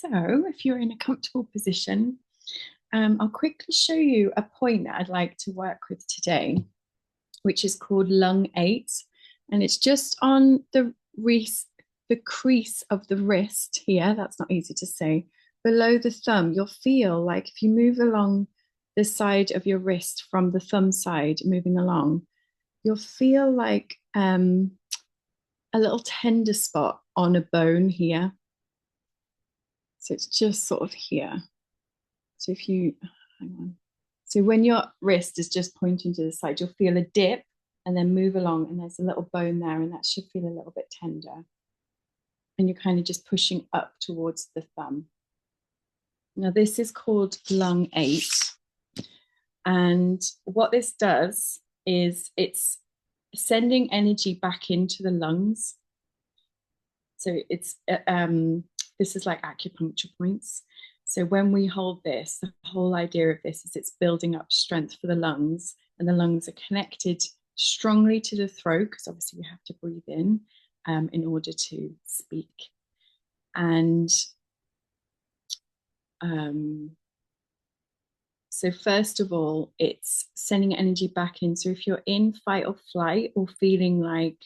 So if you're in a comfortable position, I'll quickly show you a point that I'd like to work with today, which is called lung 8. And it's just on the crease of the wrist here. That's not easy to say. Below the thumb, you'll feel like if you move along the side of your wrist from the thumb side, moving along, you'll feel like a little tender spot on a bone here. So it's just sort of here. So if you, hang on. So when your wrist is just pointing to the side, you'll feel a dip and then move along, and there's a little bone there, and that should feel a little bit tender. And you're kind of just pushing up towards the thumb. Now this is called lung 8. And what this does is it's sending energy back into the lungs. So it's this is like acupuncture points. So when we hold this, the whole idea of this is it's building up strength for the lungs, and the lungs are connected strongly to the throat, because obviously we have to breathe in order to speak. And so first of all, it's sending energy back in. So if you're in fight or flight, or feeling like,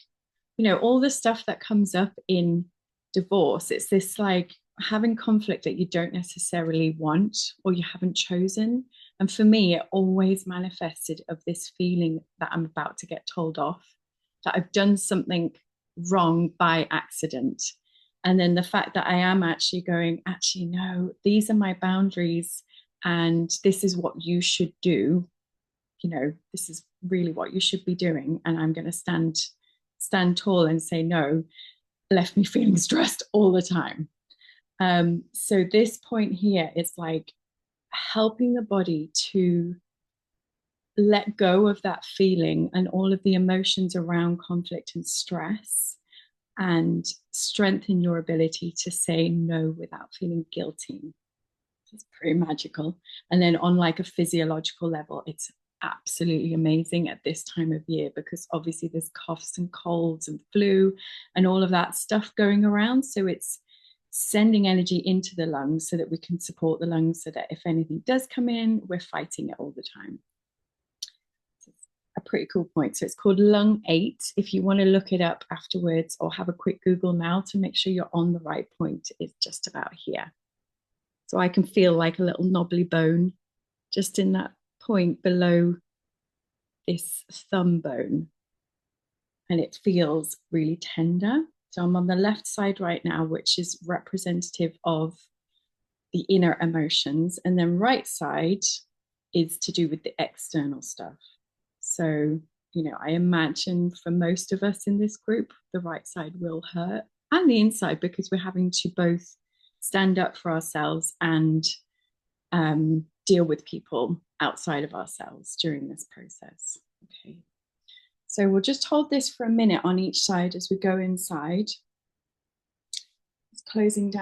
all the stuff that comes up in divorce, it's this like having conflict that you don't necessarily want or you haven't chosen. And for me, it always manifested of this feeling that I'm about to get told off, that I've done something wrong by accident. And then the fact that I am actually going, actually, no, these are my boundaries and this is what you should do. This is really what you should be doing. And I'm going to stand tall and say no, left me feeling stressed all the time. So this point here is like helping the body to let go of that feeling and all of the emotions around conflict and stress, and strengthen your ability to say no without feeling guilty. It's pretty magical. And then on like a physiological level, it's absolutely amazing at this time of year, because obviously there's coughs and colds and flu and all of that stuff going around. So it's sending energy into the lungs so that we can support the lungs, so that if anything does come in, we're fighting it all the time. So it's a pretty cool point. So it's called lung 8. If you want to look it up afterwards or have a quick Google now to make sure you're on the right point, it's just about here. So I can feel like a little knobbly bone just in that point below this thumb bone. And it feels really tender. So I'm on the left side right now, which is representative of the inner emotions. And then right side is to do with the external stuff. So, I imagine for most of us in this group, the right side will hurt, and the inside, because we're having to both stand up for ourselves and deal with people outside of ourselves during this process. Okay. So we'll just hold this for a minute on each side as we go inside. It's closing down.